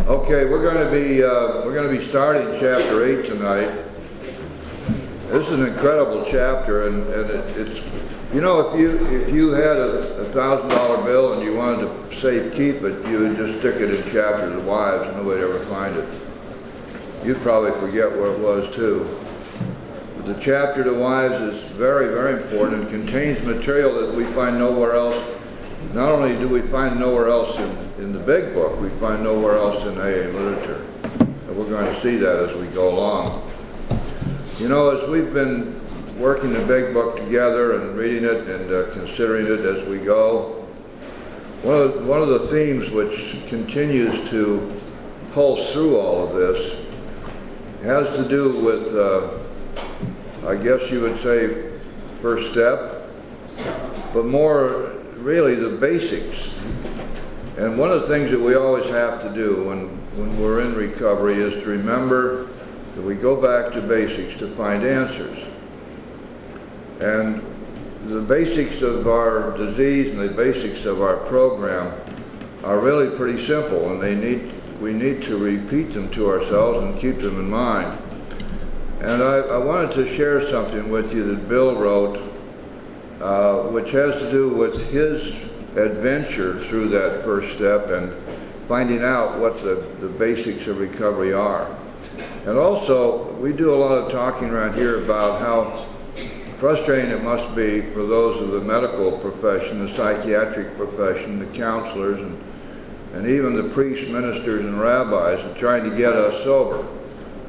Okay, we're going to be starting chapter 8 tonight. This is an incredible chapter, and it's you know, if you had a $1,000 bill and you wanted to safe keep it, you would just stick it in chapters of wives and nobody'd ever find it. You'd probably forget where it was too. But the chapter to wives is very, very important and contains material that we find nowhere else. Not only do we find nowhere else in the big book, we find nowhere else in AA literature. And we're going to see that as we go along. You know, as we've been working the big book together and reading it and considering it as we go, one of the themes which continues to pulse through all of this has to do with, I guess you would say, first step, but more really the basics. And one of the things that we always have to do when we're in recovery is to remember that we go back to basics to find answers. And the basics of our disease and the basics of our program are really pretty simple, and we need to repeat them to ourselves and keep them in mind. And I wanted to share something with you that Bill wrote, which has to do with his adventure through that first step and finding out what the basics of recovery are. And also, we do a lot of talking around here about how frustrating it must be for those of the medical profession, the psychiatric profession, the counselors, and even the priests, ministers, and rabbis are trying to get us sober.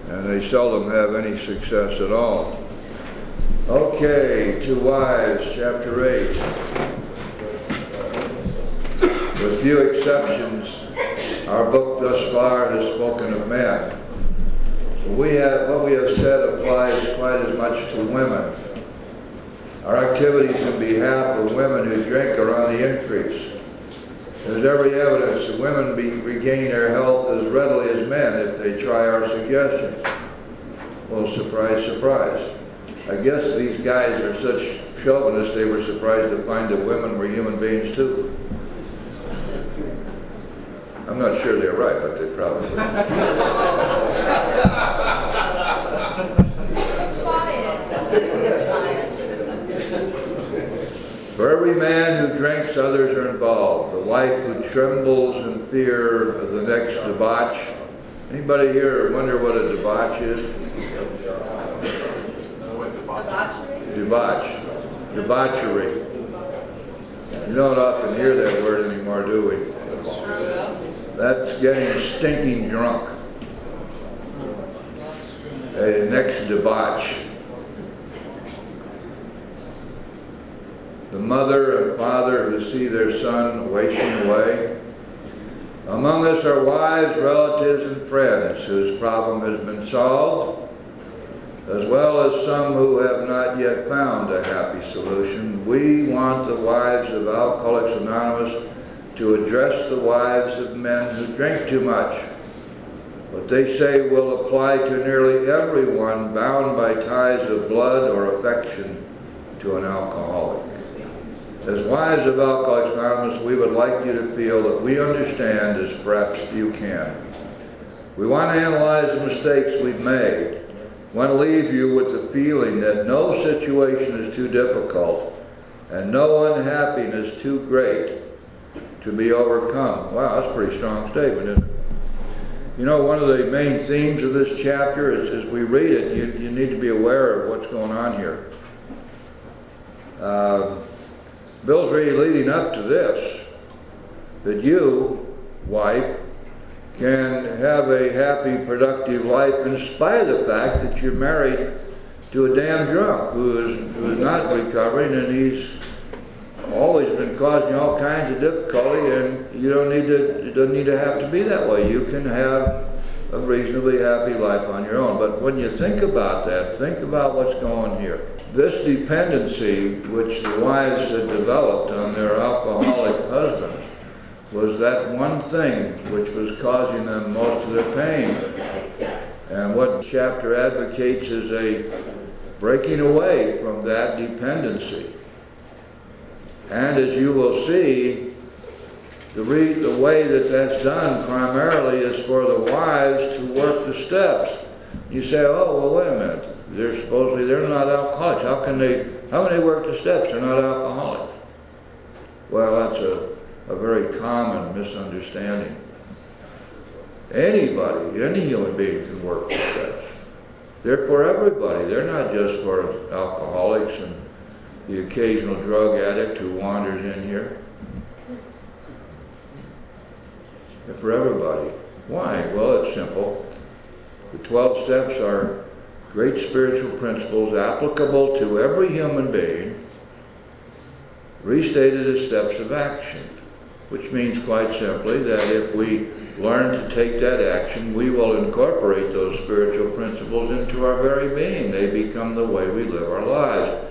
And they seldom have any success at all. Okay, to Wives, chapter 8. With few exceptions, our book thus far has spoken of men. What we have said applies quite as much to women. Our activities in behalf of women who drink are on the increase. There's every evidence that women regain their health as readily as men if they try our suggestions. Well, surprise, surprise. I guess these guys are such chauvinists they were surprised to find that women were human beings too. I'm not sure they're right, but they probably For every man who drinks, others are involved. The wife who trembles in fear of the next debauch. Anybody here wonder what a debauch is? Debauch. Debauchery. You don't often hear that word anymore, do we? That's getting stinking drunk. A next debauch. The mother and father who see their son wasting away. Among us are wives, relatives, and friends whose problem has been solved, as well as some who have not yet found a happy solution. We want the wives of Alcoholics Anonymous to address the wives of men who drink too much. What they say will apply to nearly everyone bound by ties of blood or affection to an alcoholic. As wives of Alcoholics Anonymous, we would like you to feel that we understand as perhaps few can. We want to analyze the mistakes we've made. We want to leave you with the feeling that no situation is too difficult and no unhappiness too great to be overcome. Wow, that's a pretty strong statement, isn't it? You know, one of the main themes of this chapter is, as we read it, you need to be aware of what's going on here. Bill's really leading up to this, that you, wife, can have a happy, productive life in spite of the fact that you're married to a damn drunk who is not recovering, and he's always been causing all kinds of difficulty, and you don't need to have to be that way. You can have a reasonably happy life on your own. But when you think about that, think about what's going on here. This dependency which the wives had developed on their alcoholic husbands was that one thing which was causing them most of their pain. And what the chapter advocates is a breaking away from that dependency. And as you will see, the way that that's done primarily is for the the steps. You say, oh, well, wait a minute. They're not alcoholics. How can they work the steps? They're not alcoholics. Well, that's a very common misunderstanding. Anybody, any human being can work the steps. They're for everybody. They're not just for alcoholics and the occasional drug addict who wanders in here. They're for everybody. Why? Well, it's simple. The 12 steps are great spiritual principles applicable to every human being, restated as steps of action, which means quite simply that if we learn to take that action, we will incorporate those spiritual principles into our very being. They become the way we live our lives.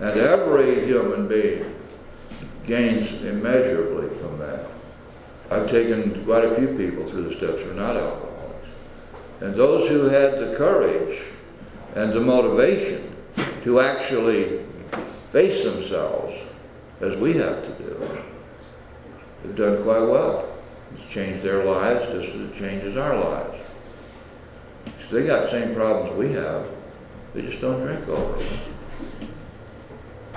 And every human being gains immeasurably from that. I've taken quite a few people through the steps who are not alcoholics. And those who had the courage and the motivation to actually face themselves, as we have to do, have done quite well. It's changed their lives just as it changes our lives. So they got the same problems we have. They just don't drink over it.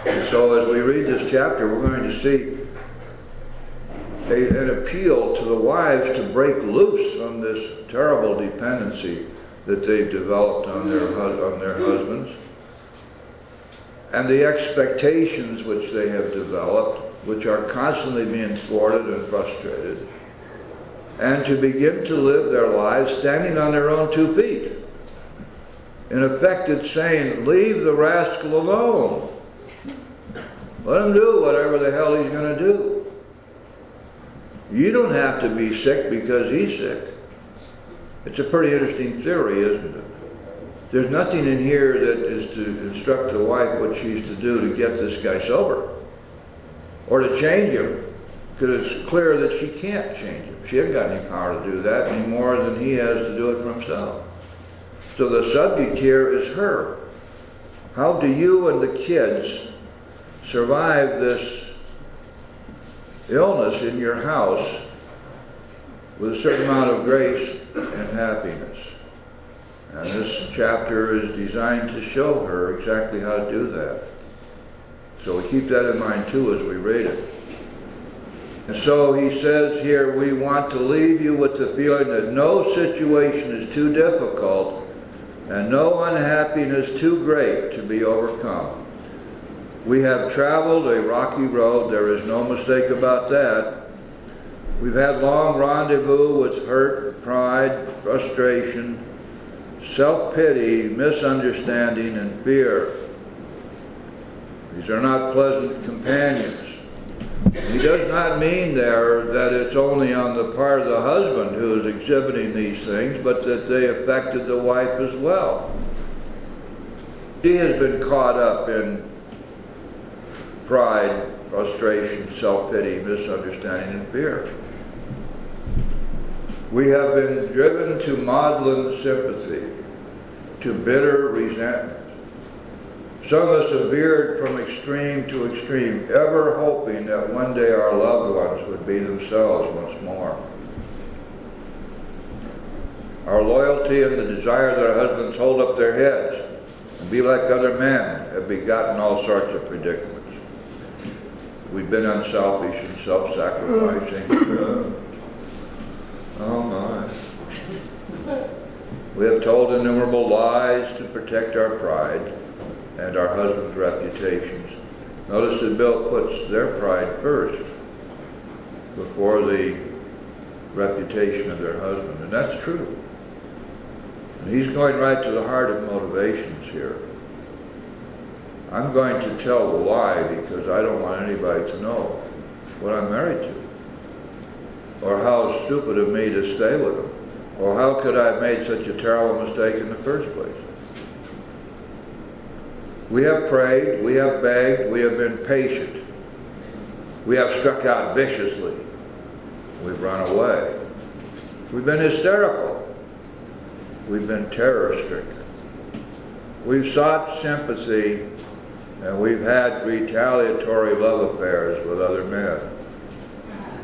And so as we read this chapter, we're going to see an appeal to the wives to break loose from this terrible dependency that they've developed on their husbands, and the expectations which they have developed, which are constantly being thwarted and frustrated, and to begin to live their lives standing on their own 2 feet. In effect, it's saying, leave the rascal alone. Let him do whatever the hell he's going to do. You don't have to be sick because he's sick. It's a pretty interesting theory, isn't it? There's nothing in here that is to instruct the wife what she's to do to get this guy sober or to change him, because it's clear that she can't change him. She hasn't got any power to do that any more than he has to do it for himself. So the subject here is her. How do you and the kids survive this illness in your house with a certain amount of grace and happiness? And this chapter is designed to show her exactly how to do that. So we keep that in mind too as we read it. And so he says here, we want to leave you with the feeling that no situation is too difficult and no unhappiness too great to be overcome. We have traveled a rocky road, there is no mistake about that. We've had long rendezvous with hurt, pride, frustration, self-pity, misunderstanding, and fear. These are not pleasant companions. He does not mean there that it's only on the part of the husband who is exhibiting these things, but that they affected the wife as well. She has been caught up in pride, frustration, self-pity, misunderstanding, and fear. We have been driven to maudlin sympathy, to bitter resentment. Some of us have veered from extreme to extreme, ever hoping that one day our loved ones would be themselves once more. Our loyalty and the desire that our husbands hold up their heads and be like other men have begotten all sorts of predicaments. We've been unselfish and self-sacrificing. Oh my. We have told innumerable lies to protect our pride and our husbands' reputations. Notice that Bill puts their pride first before the reputation of their husband, and that's true. And he's going right to the heart of motivations here. I'm going to tell the lie because I don't want anybody to know what I'm married to, or how stupid of me to stay with him, or how could I have made such a terrible mistake in the first place. We have prayed, we have begged, we have been patient. We have struck out viciously. We've run away. We've been hysterical. We've been terror-stricken. We've sought sympathy, and we've had retaliatory love affairs with other men.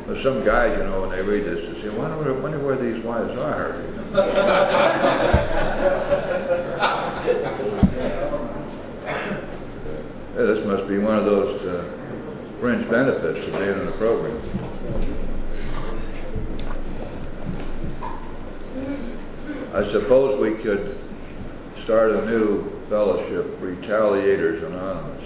There's some guys, you know, when they read this, they say, wonder where these wives are. one of those fringe benefits of being in the program. I suppose we could start a new fellowship, Retaliators Anonymous.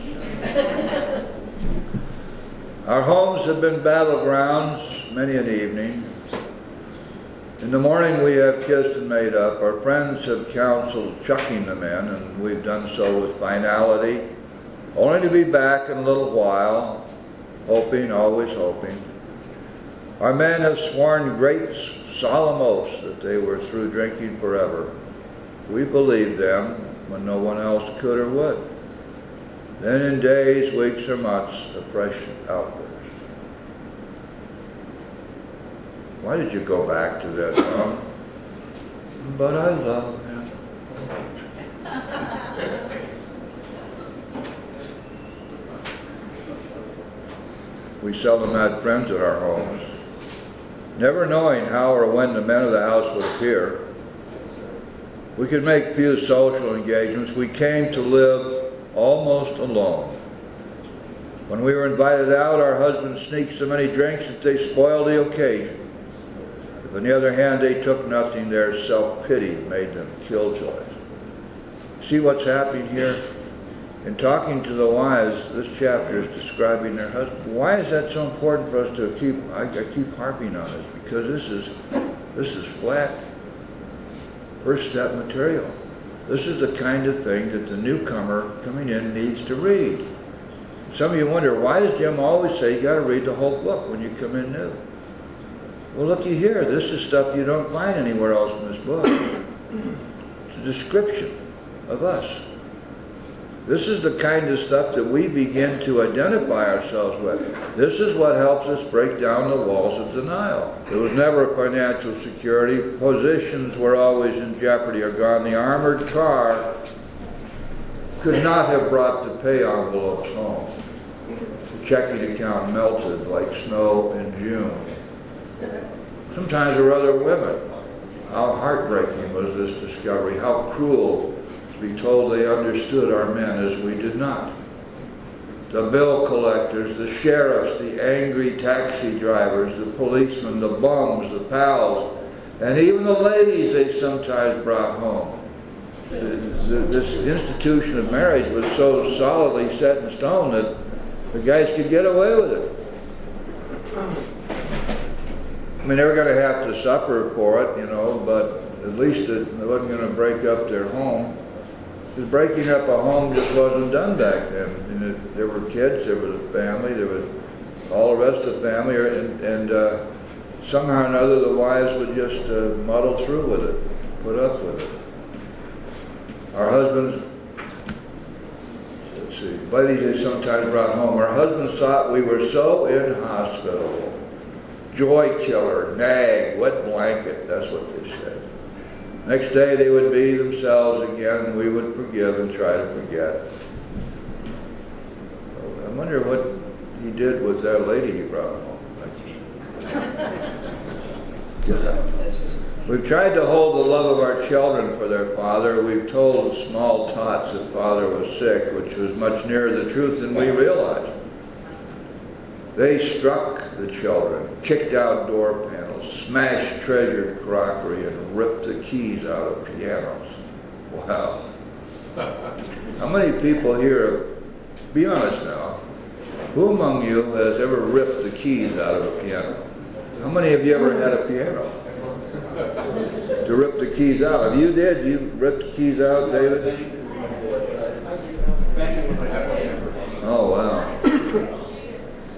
Our homes have been battlegrounds many an evening. In the morning we have kissed and made up. Our friends have counseled chucking them in, and we've done so with finality, only to be back in a little while, hoping, always hoping. Our men have sworn great solemn oaths that they were through drinking forever. We believed them when no one else could or would. Then in days, weeks, or months, a fresh outburst. Why did you go back to that song? But I love him. We seldom had friends at our homes. Never knowing how or when the men of the house would appear, we could make few social engagements. We came to live almost alone. When we were invited out, our husbands sneaked so many drinks that they spoiled the occasion. If on the other hand they took nothing, their self-pity made them killjoys. See what's happening here? In talking to the wives, this chapter is describing their husbands. Why is that so important for us to keep, I keep harping on this? Because this is flat first step material. This is the kind of thing that the newcomer coming in needs to read. Some of you wonder, why does Jim always say you got to read the whole book when you come in new? Well, looky here. This is stuff you don't find anywhere else in this book. It's a description of us. This is the kind of stuff that we begin to identify ourselves with. This is what helps us break down the walls of denial. There was never financial security. Positions were always in jeopardy or gone. The armored car could not have brought the pay envelopes home. The checking account melted like snow in June. Sometimes there were other women. How heartbreaking was this discovery? How cruel to be told they understood our men as we did not. The bill collectors, the sheriffs, the angry taxi drivers, the policemen, the bums, the pals, and even the ladies they sometimes brought home. This institution of marriage was so solidly set in stone that the guys could get away with it. I mean, they were going to have to suffer for it, you know, but at least it wasn't going to break up their home. Because breaking up a home just wasn't done back then. I mean, there were kids, there was a family, there was all the rest of the family, and somehow or another the wives would just muddle through with it, put up with it. Our husbands, let's see, ladies they sometimes brought home. Our husbands thought we were so inhospitable. Joy killer, nag, wet blanket, that's what they said. Next day they would be themselves again, and we would forgive and try to forget. I wonder what he did with that lady he brought home. We've tried to hold the love of our children for their father. We've told small tots that father was sick, which was much nearer the truth than we realized. They struck the children, kicked out door panels, smashed treasured crockery, and ripped the keys out of pianos. Wow. How many people here, be honest now, who among you has ever ripped the keys out of a piano? How many of you ever had a piano to rip the keys out? If you did, you ripped the keys out, David? Oh, wow.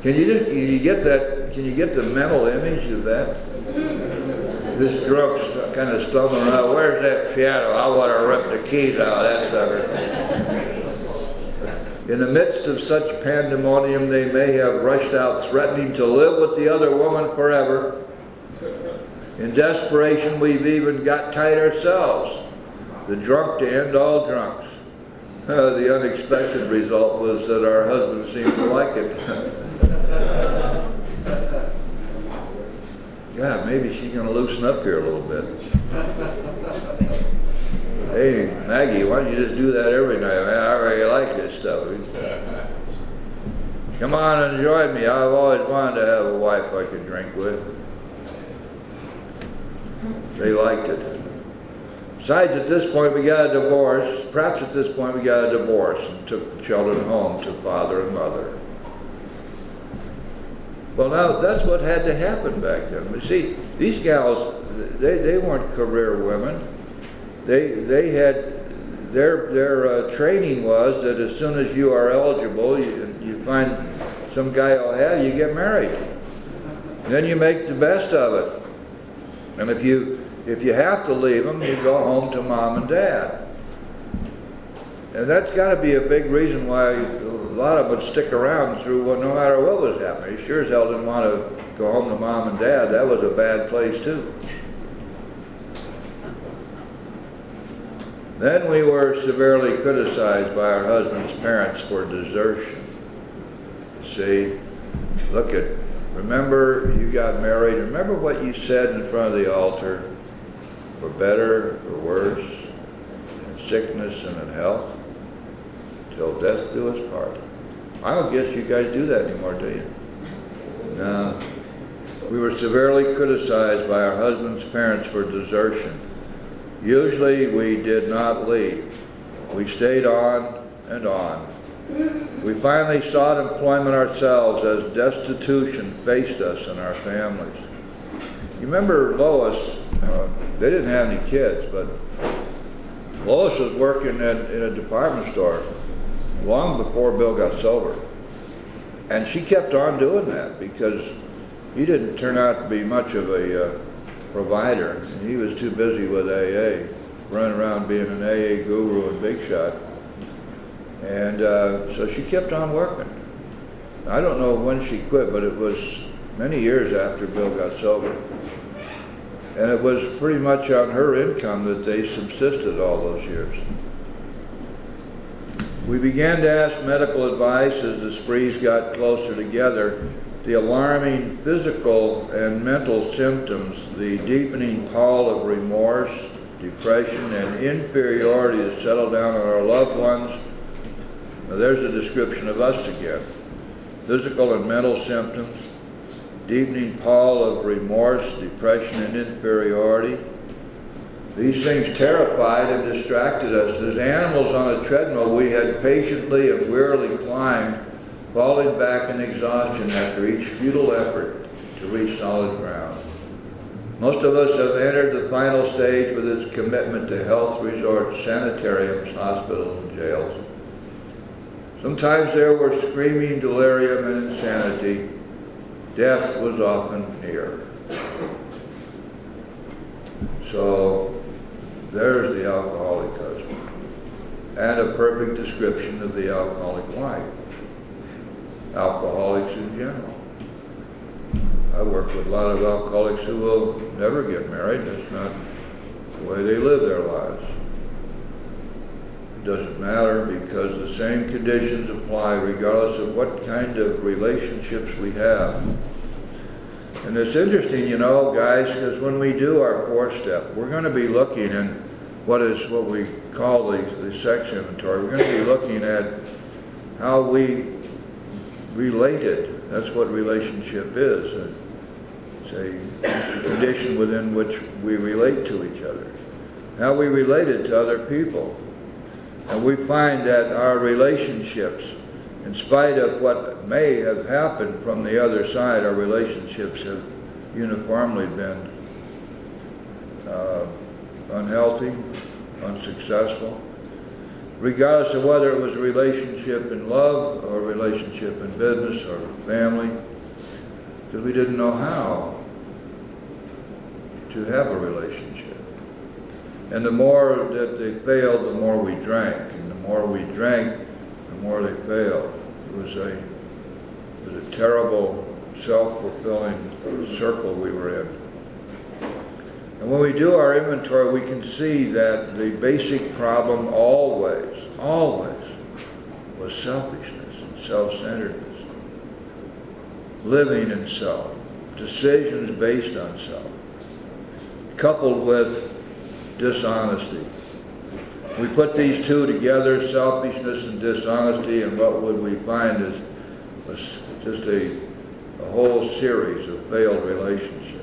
Can you get the mental image of that? This drunk's kind of stumbling around. Where's that piano? I want to rip the keys out of that sucker. In the midst of such pandemonium, they may have rushed out threatening to live with the other woman forever. In desperation, we've even got tight ourselves. The drunk to end all drunks. The unexpected result was that our husbands seemed to like it. Yeah, maybe she's going to loosen up here a little bit. Hey, Maggie, why don't you just do that every night? Man, I already like this stuff. come on and join me. I've always wanted to have a wife I could drink with. They liked it. Besides, at this point we got a divorce. Perhaps at this point we got a divorce and took the children home to father and mother. Well, now that's what had to happen back then. But see, these gals, they weren't career women. They had their training was that as soon as you are eligible, you find some guy will have you, get married. And then you make the best of it. And if you have to leave them, you go home to mom and dad. And that's got to be a big reason why a lot of them would stick around through no matter what was happening. You sure as hell didn't want to go home to mom and dad. That was a bad place too. Then we were severely criticized by our husband's parents for desertion. See, remember you got married, remember what you said in front of the altar, for better or worse, in sickness and in health, till death do us part. I don't guess you guys do that anymore, do you? No. We were severely criticized by our husband's parents for desertion. Usually we did not leave. We stayed on and on. We finally sought employment ourselves as destitution faced us and our families. You remember Lois, they didn't have any kids, but Lois was working in a department store long before Bill got sober. And she kept on doing that because he didn't turn out to be much of a provider. And he was too busy with AA, running around being an AA guru and big shot. And so she kept on working. I don't know when she quit, but it was many years after Bill got sober. And it was pretty much on her income that they subsisted all those years. We began to ask medical advice as the sprees got closer together. The alarming physical and mental symptoms, the deepening pall of remorse, depression, and inferiority that settled down on our loved ones. Now there's a description of us again. Physical and mental symptoms, deepening pall of remorse, depression, and inferiority. These things terrified and distracted us. As animals on a treadmill, we had patiently and wearily climbed, falling back in exhaustion after each futile effort to reach solid ground. Most of us have entered the final stage with its commitment to health resorts, sanitariums, hospitals, and jails. Sometimes there were screaming delirium and insanity. Death was often near. So there's the alcoholic husband, and a perfect description of the alcoholic wife. Alcoholics in general. I work with a lot of alcoholics who will never get married. That's not the way they live their lives. It doesn't matter because the same conditions apply regardless of what kind of relationships we have. And it's interesting, you know, guys, because when we do our fourth step, we're going to be looking in what we call the sex inventory. We're going to be looking at how we related. That's what relationship is. It's a condition within which we relate to each other. How we related to other people. And we find that our relationships, in spite of what may have happened from the other side, our relationships have uniformly been unhealthy, unsuccessful, regardless of whether it was a relationship in love or a relationship in business or family, because we didn't know how to have a relationship. And the more that they failed, the more we drank, and the more we drank, the more they failed. It was a terrible, self-fulfilling circle we were in. And when we do our inventory, we can see that the basic problem always was selfishness and self-centeredness. Living in self, decisions based on self, coupled with dishonesty. We put these two together, selfishness and dishonesty, and what would we find is was just a whole series of failed relationships.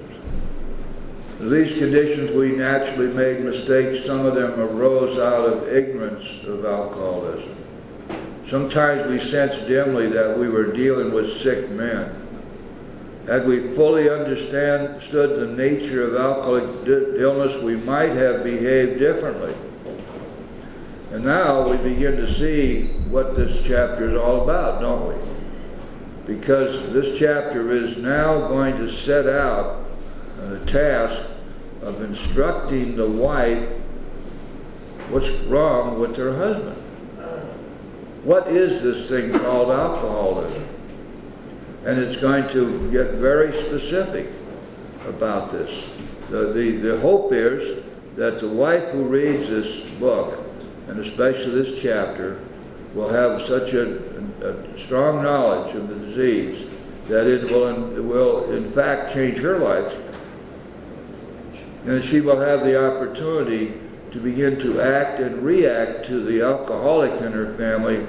In these conditions, we naturally made mistakes. Some of them arose out of ignorance of alcoholism. Sometimes we sensed dimly that we were dealing with sick men. Had we fully understood the nature of alcoholic illness, we might have behaved differently. And now we begin to see what this chapter is all about, don't we? Because this chapter is now going to set out the task of instructing the wife what's wrong with her husband. What is this thing called alcoholism? And it's going to get very specific about this. The hope is that the wife who reads this book, and especially this chapter, will have such a strong knowledge of the disease that it will in fact change her life. And she will have the opportunity to begin to act and react to the alcoholic in her family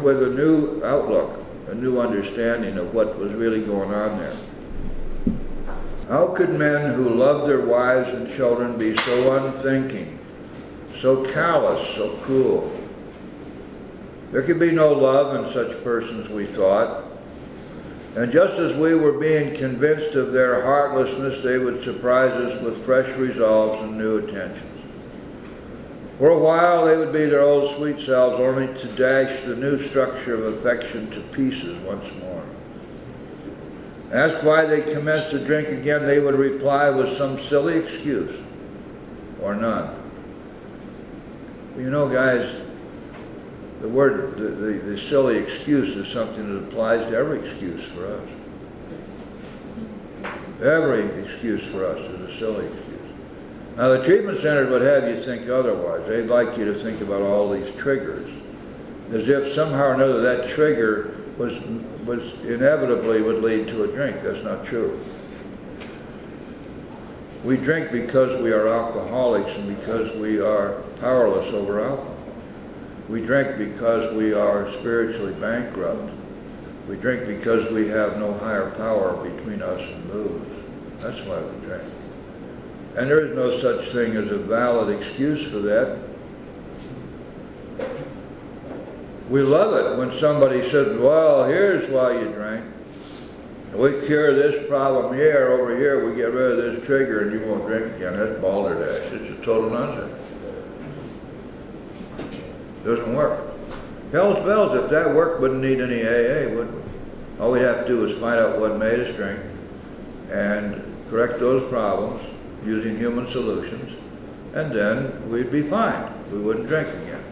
with a new outlook, a new understanding of what was really going on there. How could men who love their wives and children be so unthinking, so callous, so cruel? There could be no love in such persons, we thought. And just as we were being convinced of their heartlessness, they would surprise us with fresh resolves and new attentions. For a while they would be their old sweet selves, only to dash the new structure of affection to pieces once more. Asked why they commenced to drink again, they would reply with some silly excuse, or none. You know, guys, the word, the silly excuse is something that applies to every excuse for us. Every excuse for us is a silly excuse. Now, the treatment centers would have you think otherwise. They'd like you to think about all these triggers, as if somehow or another that trigger was inevitably would lead to a drink. That's not true. We drink because we are alcoholics and because we are powerless over alcohol. We drink because we are spiritually bankrupt. We drink because we have no higher power between us and booze. That's why we drink. And there is no such thing as a valid excuse for that. We love it when somebody says, well, here's why you drink. We cure this problem here, over here, we get rid of this trigger and you won't drink again. That's balderdash. It's a total nonsense. Doesn't work. Hell's bells, if that worked, wouldn't need any AA, would we? All we'd have to do is find out what made us drink and correct those problems using human solutions, and then we'd be fine. We wouldn't drink again.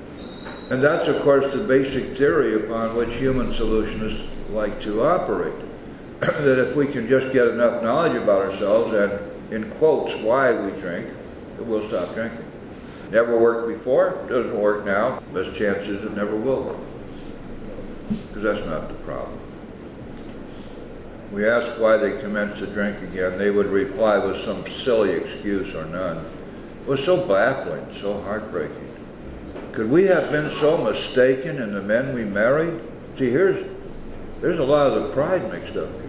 And that's, of course, the basic theory upon which human solutionists like to operate. That if we can just get enough knowledge about ourselves and, in quotes, why we drink, we'll stop drinking. Never worked before, doesn't work now. Best chances it never will work. Because that's not the problem. We asked why they commenced to drink again. They would reply with some silly excuse or none. It was so baffling, so heartbreaking. Could we have been so mistaken in the men we married? See, there's a lot of the pride mixed up here.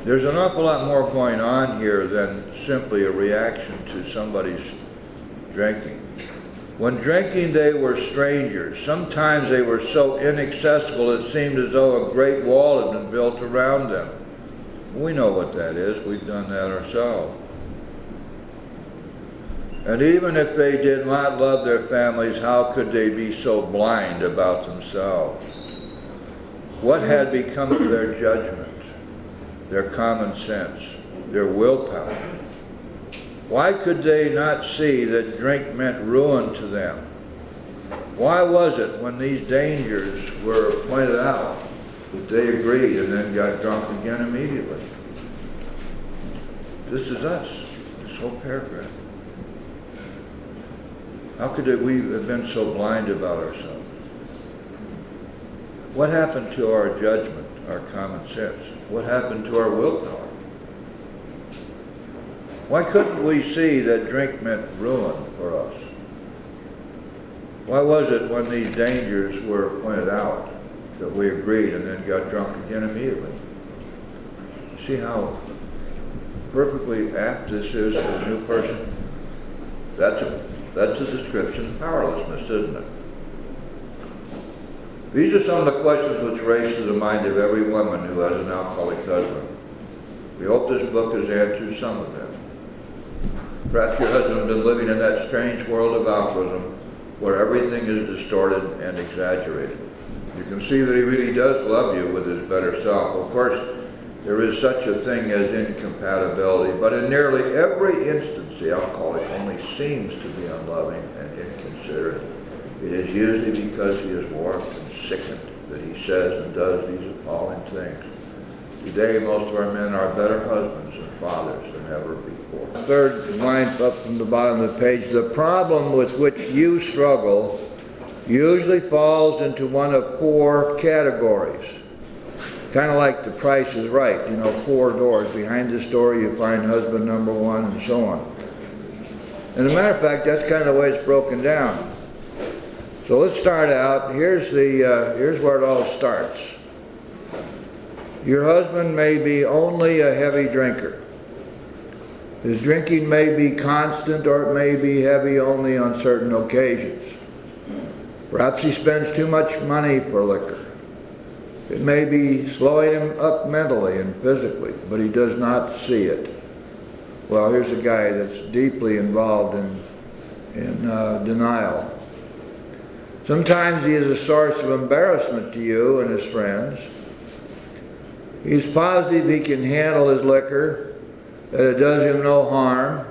There's an awful lot more going on here than simply a reaction to somebody's drinking. When drinking, they were strangers. Sometimes they were so inaccessible it seemed as though a great wall had been built around them. We know what that is. We've done that ourselves. And even if they did not love their families, how could they be so blind about themselves? What had become of their judgment, their common sense, their willpower? Why could they not see that drink meant ruin to them? Why was it when these dangers were pointed out that they agreed and then got drunk again immediately? This is us, this whole paragraph. How could we have been so blind about ourselves? What happened to our judgment, our common sense? What happened to our willpower? Why couldn't we see that drink meant ruin for us? Why was it when these dangers were pointed out that we agreed, and then got drunk again immediately. See how perfectly apt this is for a new person? That's a description of powerlessness, isn't it? These are some of the questions which race to the mind of every woman who has an alcoholic husband. We hope this book has answered some of them. Perhaps your husband has been living in that strange world of alcoholism where everything is distorted and exaggerated. You can see that he really does love you with his better self. Of course, there is such a thing as incompatibility, but in nearly every instance, the alcoholic only seems to be unloving and inconsiderate. It is usually because he is warped and sickened that he says and does these appalling things. Today, most of our men are better husbands and fathers than ever before. Third line up from the bottom of the page, the problem with which you struggle usually falls into one of 4 categories. Kind of like The Price is Right, 4 doors. Behind this door you find husband number 1 and so on. And as a matter of fact, that's kind of the way it's broken down. So let's start out. Here's where it all starts. Your husband may be only a heavy drinker. His drinking may be constant or it may be heavy only on certain occasions. Perhaps he spends too much money for liquor. It may be slowing him up mentally and physically, but he does not see it. Well, here's a guy that's deeply involved in denial. Sometimes he is a source of embarrassment to you and his friends. He's positive he can handle his liquor, that it does him no harm,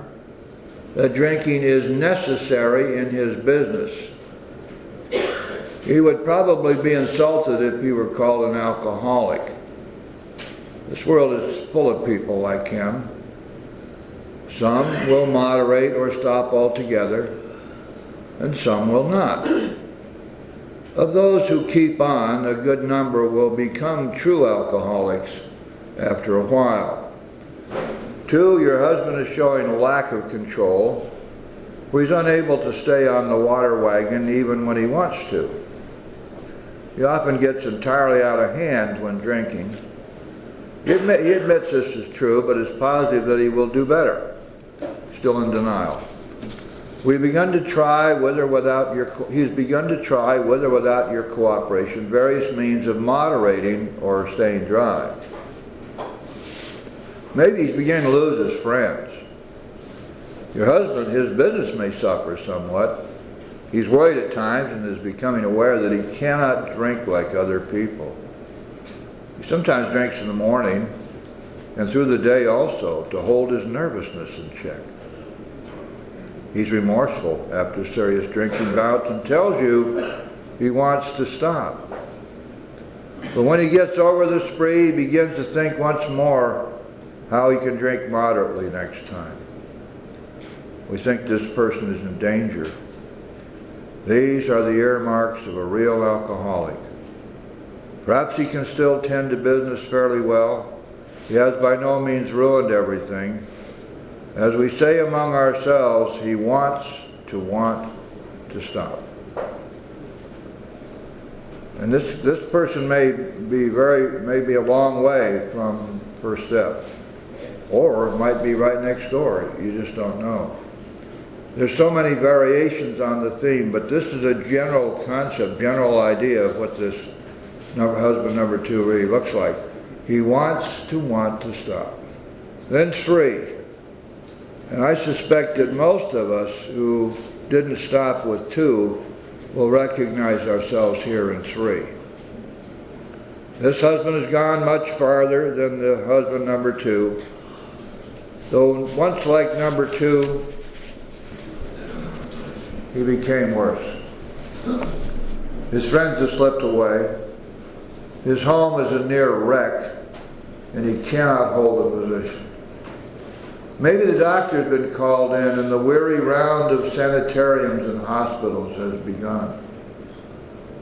that drinking is necessary in his business. He would probably be insulted if he were called an alcoholic. This world is full of people like him. Some will moderate or stop altogether, and some will not. Of those who keep on, a good number will become true alcoholics after a while. 2, your husband is showing a lack of control, for he's unable to stay on the water wagon even when he wants to. He often gets entirely out of hand when drinking. He admits this is true, but is positive that he will do better. Still in denial. He's begun to try, with or without your cooperation, various means of moderating or staying dry. Maybe he's beginning to lose his friends. Your husband, his business may suffer somewhat. He's worried at times and is becoming aware that he cannot drink like other people. He sometimes drinks in the morning and through the day also to hold his nervousness in check. He's remorseful after serious drinking bouts and tells you he wants to stop. But when he gets over the spree, he begins to think once more how he can drink moderately next time. We think this person is in danger. These are the earmarks of a real alcoholic. Perhaps he can still tend to business fairly well. He has by no means ruined everything. As we say among ourselves, he wants to stop. And this person may be a long way from first step. Or it might be right next door. You just don't know. There's so many variations on the theme, but this is a general concept, general idea of what this husband number 2 really looks like. He wants to stop. Then 3. And I suspect that most of us who didn't stop with 2 will recognize ourselves here in 3. This husband has gone much farther than the husband number 2. Though once like number 2, he became worse. His friends have slipped away. His home is a near wreck, and he cannot hold a position. Maybe the doctor has been called in and the weary round of sanitariums and hospitals has begun.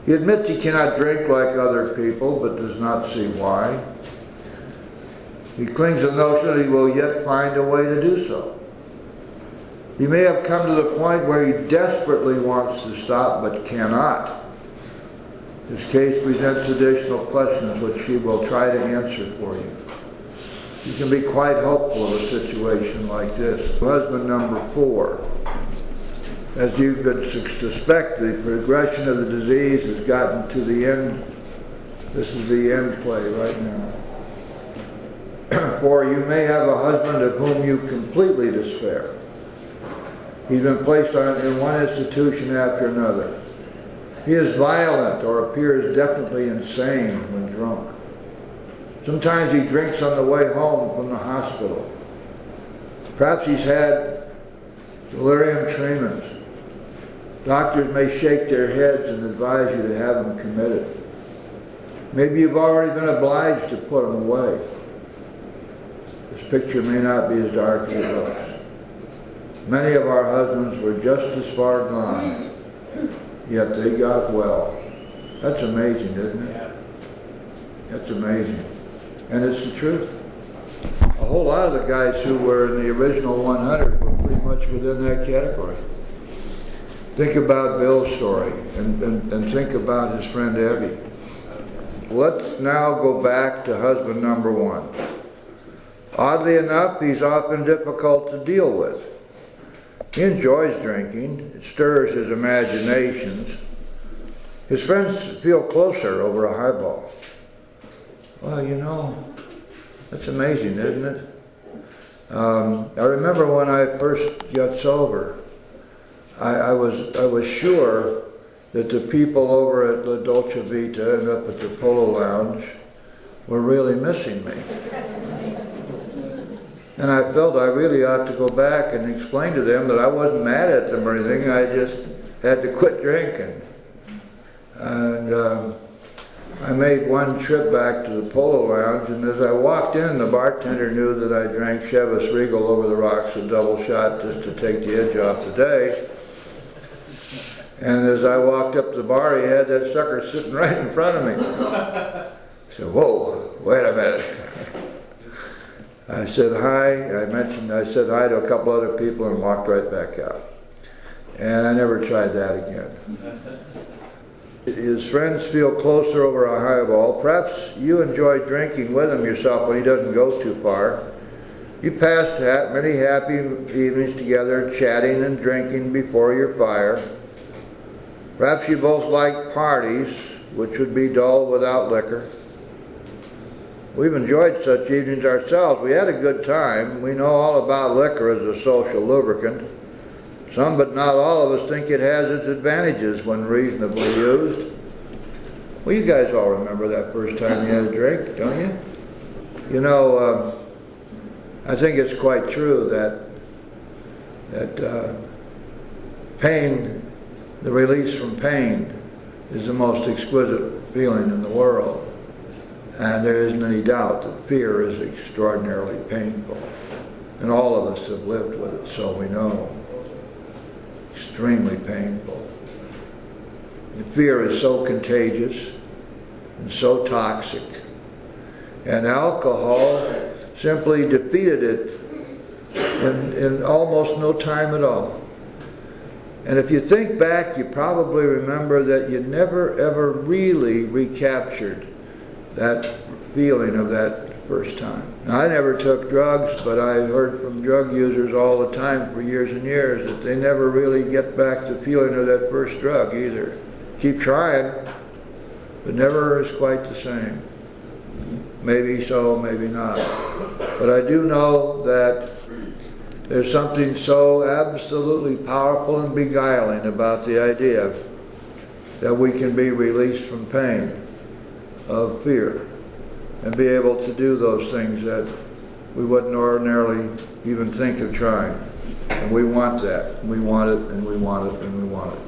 He admits he cannot drink like other people, but does not see why. He clings to the notion that he will yet find a way to do so. He may have come to the point where he desperately wants to stop, but cannot. This case presents additional questions which she will try to answer for you. You can be quite hopeful of a situation like this. Husband number 4. As you could suspect, the progression of the disease has gotten to the end. This is the end play right now. For you may have a husband of whom you completely despair. He's been placed in one institution after another. He is violent or appears definitely insane when drunk. Sometimes he drinks on the way home from the hospital. Perhaps he's had delirium tremens. Doctors may shake their heads and advise you to have him committed. Maybe you've already been obliged to put him away. This picture may not be as dark as it looks. Many of our husbands were just as far gone, yet they got well. That's amazing, isn't it? That's amazing. And it's the truth. A whole lot of the guys who were in the original 100 were pretty much within that category. Think about Bill's story and think about his friend Evie. Let's now go back to husband number 1. Oddly enough, he's often difficult to deal with. He enjoys drinking. It stirs his imaginations. His friends feel closer over a highball. Well, you know, that's amazing, isn't it? I remember when I first got sober, I was sure that the people over at La Dolce Vita and up at the Polo Lounge were really missing me. And I felt I really ought to go back and explain to them that I wasn't mad at them or anything, I just had to quit drinking. And I made one trip back to the Polo Lounge, and as I walked in, the bartender knew that I drank Chivas Regal over the rocks, a double shot, just to take the edge off the day. And as I walked up to the bar, he had that sucker sitting right in front of me. I said, whoa, wait a minute. I said hi, I said hi to a couple other people and walked right back out. And I never tried that again. His friends feel closer over a highball. Perhaps you enjoy drinking with him yourself when he doesn't go too far. You passed many happy evenings together, chatting and drinking before your fire. Perhaps you both like parties, which would be dull without liquor. We've enjoyed such evenings ourselves. We had a good time. We know all about liquor as a social lubricant. Some, but not all of us, think it has its advantages when reasonably used. Well, you guys all remember that first time you had a drink, don't you? You know, I think it's quite true that pain, the release from pain, is the most exquisite feeling in the world. And there isn't any doubt that fear is extraordinarily painful. And all of us have lived with it, so we know. Extremely painful. The fear is so contagious and so toxic. And alcohol simply defeated it in almost no time at all. And if you think back, you probably remember that you never ever really recaptured that feeling of that first time. Now, I never took drugs, but I've heard from drug users all the time for years and years that they never really get back the feeling of that first drug either. Keep trying, but never is quite the same. Maybe so, maybe not. But I do know that there's something so absolutely powerful and beguiling about the idea that we can be released from pain of fear and be able to do those things that we wouldn't ordinarily even think of trying. And we want that. We want it, and we want it, and we want it.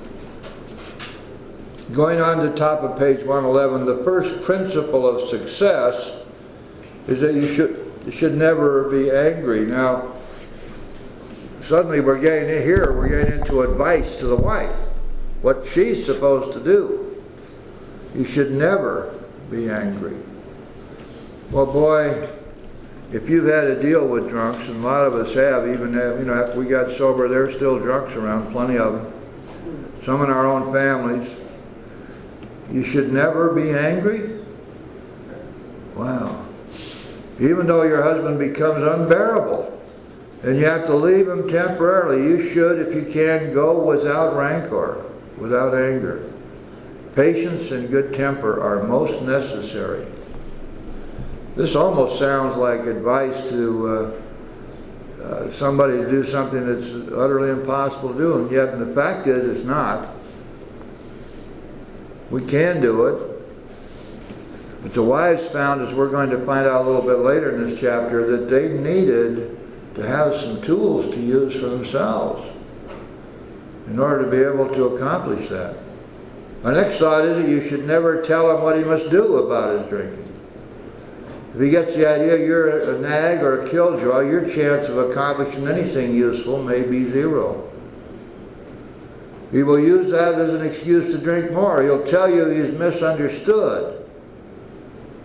Going on to the top of page 111, the first principle of success is that you should never be angry. Now, suddenly we're getting into advice to the wife, what she's supposed to do. You should never be angry. Well, boy, if you've had to deal with drunks, and a lot of us have, even after we got sober, there's still drunks around, plenty of them. Some in our own families. You should never be angry? Wow. Even though your husband becomes unbearable and you have to leave him temporarily, you should, if you can, go without rancor, without anger. Patience and good temper are most necessary. This almost sounds like advice to somebody to do something that's utterly impossible to do, and yet the fact is it's not. We can do it. But the wives found, as we're going to find out a little bit later in this chapter, that they needed to have some tools to use for themselves in order to be able to accomplish that. My next thought is that you should never tell him what he must do about his drinking. If he gets the idea you're a nag or a killjoy, your chance of accomplishing anything useful may be zero. He will use that as an excuse to drink more. He'll tell you he's misunderstood.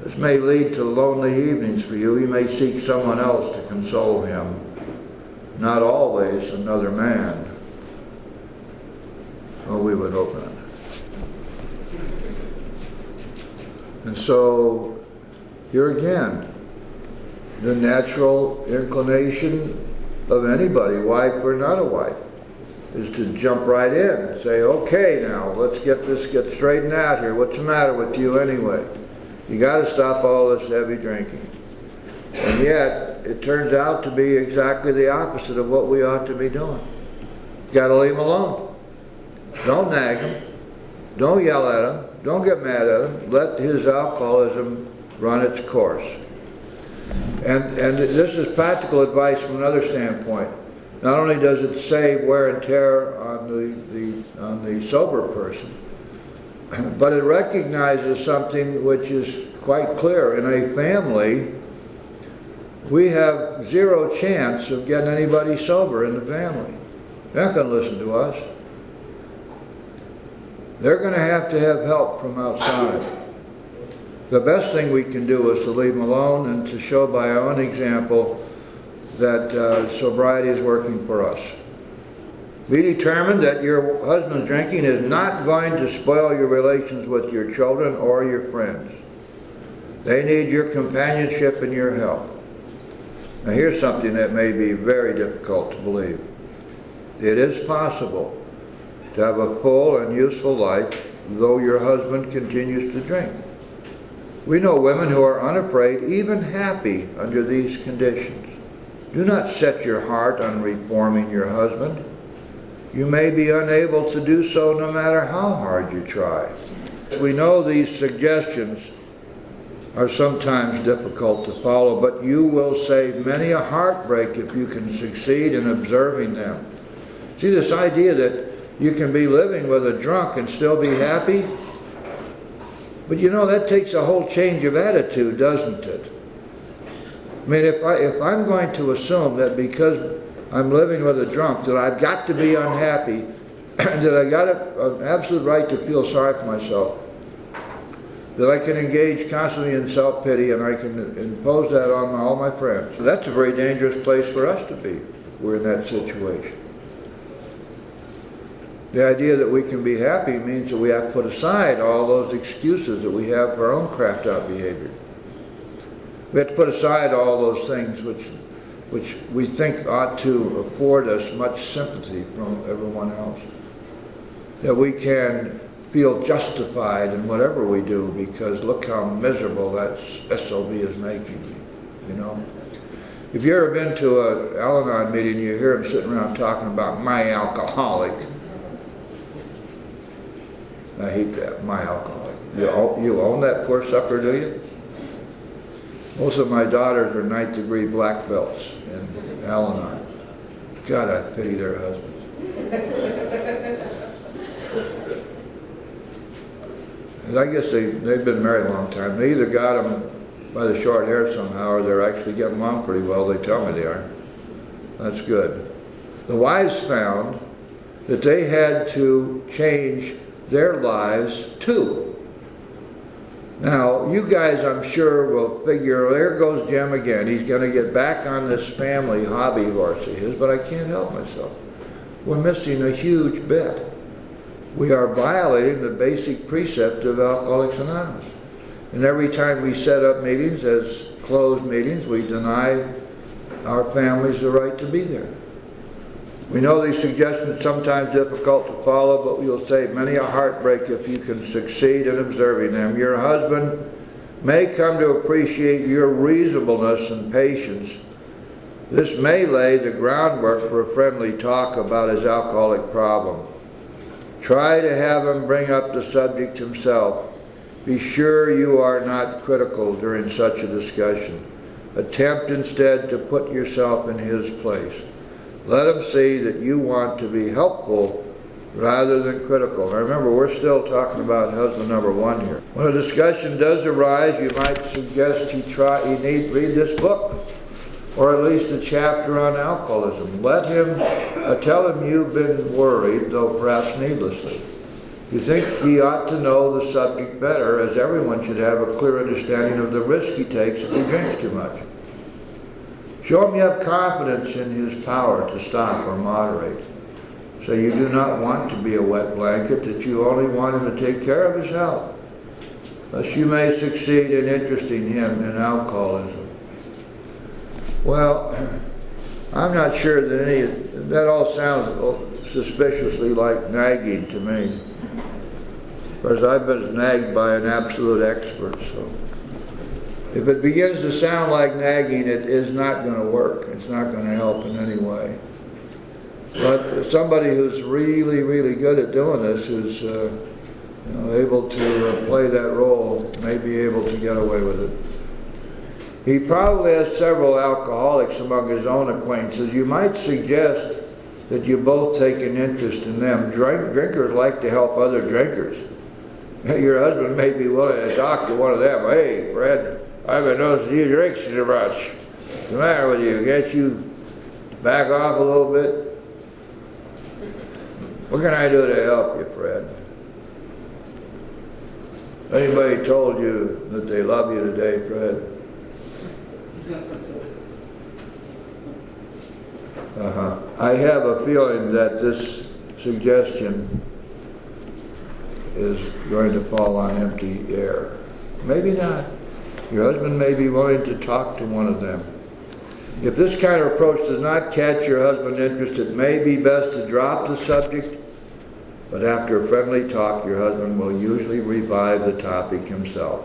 This may lead to lonely evenings for you. He may seek someone else to console him. Not always another man. Oh, we would hope not. And so, here again, the natural inclination of anybody, wife or not a wife, is to jump right in and say, okay now, let's get straightened out here. What's the matter with you anyway? You got to stop all this heavy drinking. And yet, it turns out to be exactly the opposite of what we ought to be doing. You got to leave him alone. Don't nag him. Don't yell at him. Don't get mad at him. Let his alcoholism run its course. And this is practical advice from another standpoint. Not only does it save wear and tear on the sober person, but it recognizes something which is quite clear. In a family, we have zero chance of getting anybody sober in the family. They're not going to listen to us. They're going to have help from outside. The best thing we can do is to leave them alone and to show by our own example that sobriety is working for us. Be determined that your husband's drinking is not going to spoil your relations with your children or your friends. They need your companionship and your help. Now here's something that may be very difficult to believe. It is possible to have a full and useful life though your husband continues to drink. We know women who are unafraid, even happy under these conditions. Do not set your heart on reforming your husband. You may be unable to do so no matter how hard you try. We know these suggestions are sometimes difficult to follow, but you will save many a heartbreak if you can succeed in observing them. See, this idea that you can be living with a drunk and still be happy? But you know, that takes a whole change of attitude, doesn't it? I mean, if I'm going to assume that because I'm living with a drunk that I've got to be unhappy, and that I got an absolute right to feel sorry for myself, that I can engage constantly in self-pity and I can impose that on all my friends. So that's a very dangerous place for us to be if we're in that situation. The idea that we can be happy means that we have to put aside all those excuses that we have for our own crapped-out behavior. We have to put aside all those things which we think ought to afford us much sympathy from everyone else. That we can feel justified in whatever we do because look how miserable that SOB is making me, you know. If you've ever been to an Al-Anon meeting, you hear them sitting around talking about my alcoholic. I hate that, my alcoholic. You own that poor sucker, do you? Most of my daughters are 9th degree black belts in Al-Anon. God, I pity their husbands. And I guess they've been married a long time. They either got them by the short hair somehow or they're actually getting along pretty well. They tell me they are. That's good. The wives found that they had to change their lives too. Now, you guys, I'm sure, will figure, there goes Jim again. He's going to get back on this family hobby horse of his, but I can't help myself. We're missing a huge bit. we are violating the basic precept of Alcoholics Anonymous. And every time we set up meetings as closed meetings, we deny our families the right to be there. We know these suggestions are sometimes difficult to follow, but we'll save many a heartbreak if you can succeed in observing them. Your husband may come to appreciate your reasonableness and patience. This may lay the groundwork for a friendly talk about his alcoholic problem. Try to have him bring up the subject himself. Be sure you are not critical during such a discussion. Attempt instead to put yourself in his place. Let him see that you want to be helpful rather than critical. Now remember, we're still talking about husband number one here. When a discussion does arise, you might suggest he read this book, or at least a chapter on alcoholism. Let him tell him you've been worried, though perhaps needlessly. You think he ought to know the subject better, as everyone should have a clear understanding of the risk he takes if he drinks too much. Show him you have confidence in his power to stop or moderate. So you do not want to be a wet blanket, that you only want him to take care of his health. Thus you may succeed in interesting him in alcoholism. Well, I'm not sure that that all sounds suspiciously like nagging to me. Because I've been nagged by an absolute expert, so. If it begins to sound like nagging, it is not going to work. It's not going to help in any way. But somebody who's really, really good at doing this, who's able to play that role, may be able to get away with it. He probably has several alcoholics among his own acquaintances. You might suggest that you both take an interest in them. Drinkers like to help other drinkers. Your husband may be willing to talk to one of them. Hey, Fred, I've been noticing you drink too much. What's the matter with you? Can't you back off a little bit? What can I do to help you, Fred? Anybody told you that they love you today, Fred? I have a feeling that this suggestion is going to fall on empty air. Maybe not. Your husband may be willing to talk to one of them. If this kind of approach does not catch your husband's interest, it may be best to drop the subject, but after a friendly talk, your husband will usually revive the topic himself.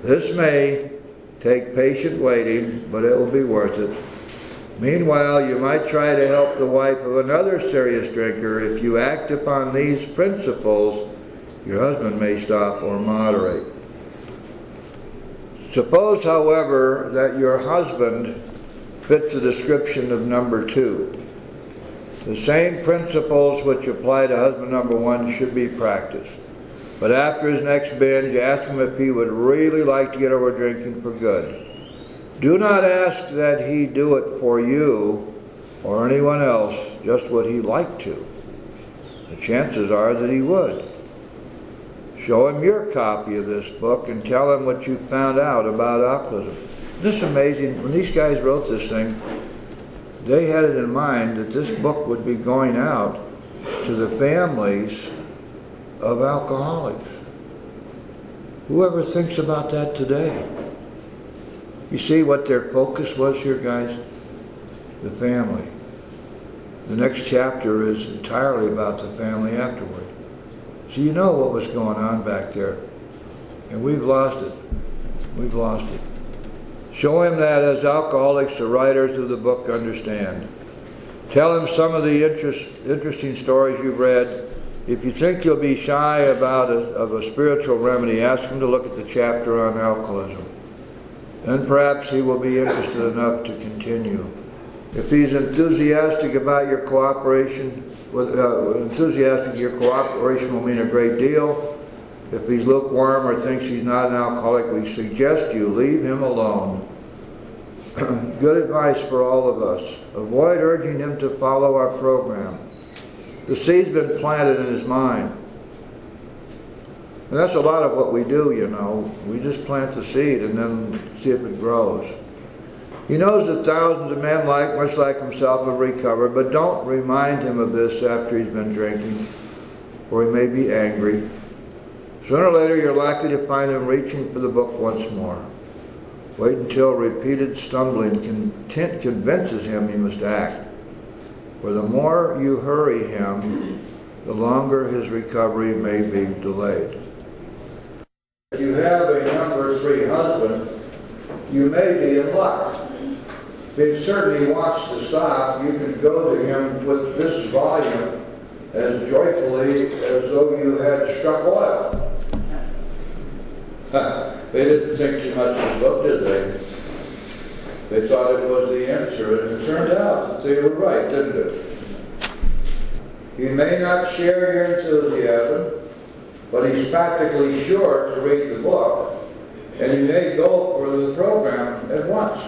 This may take patient waiting, but it will be worth it. Meanwhile, you might try to help the wife of another serious drinker. If you act upon these principles, your husband may stop or moderate. Suppose, however, that your husband fits the description of number two. The same principles which apply to husband number one should be practiced. But after his next binge, ask him if he would really like to get over drinking for good. Do not ask that he do it for you or anyone else, just what he'd like to. The chances are that he would. Show him your copy of this book and tell him what you found out about alcoholism. Isn't this amazing? When these guys wrote this thing, they had it in mind that this book would be going out to the families of alcoholics. Whoever thinks about that today? You see what their focus was here, guys? The family. The next chapter is entirely about the family afterward. So you know what was going on back there. And we've lost it. We've lost it. Show him that as alcoholics, the writers of the book understand. Tell him some of the interesting stories you've read. If you think you'll be shy about a spiritual remedy, ask him to look at the chapter on alcoholism. Then perhaps he will be interested enough to continue. If he's enthusiastic about your cooperation, your cooperation will mean a great deal. If he's lukewarm or thinks he's not an alcoholic, we suggest you leave him alone. Good advice for all of us. Avoid urging him to follow our program. The seed's been planted in his mind. And that's a lot of what we do, you know. We just plant the seed and then see if it grows. He knows that thousands of men, much like himself, have recovered, but don't remind him of this after he's been drinking. or he may be angry. Sooner or later you're likely to find him reaching for the book once more. Wait until repeated stumbling convinces him he must act. For the more you hurry him, the longer his recovery may be delayed. If you have a number 3 husband, you may be in luck. If certainly he wants to stop, you can go to him with this volume as joyfully as though you had struck oil. They didn't think too much of the book, did they? They thought it was the answer, and it turned out that they were right, didn't it? He may not share your enthusiasm, but he's practically sure to read the book, and he may go for the program at once.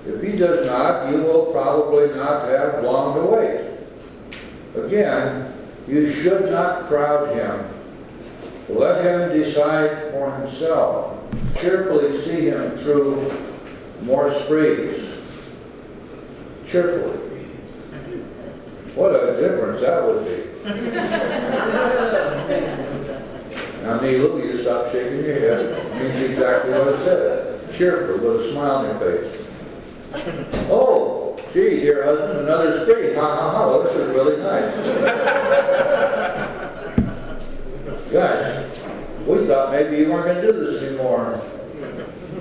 If he does not, you will probably not have long to wait. Again, you should not crowd him. Let him decide for himself. Cheerfully see him through more sprees. Cheerfully. What a difference that would be. Now, Neil, you stop shaking your head. It means exactly what it said. Cheerful, with a smile on your face. Oh, gee, dear husband, another spree. Ha ha ha, well, this is really nice. Guys, we thought maybe you weren't going to do this anymore.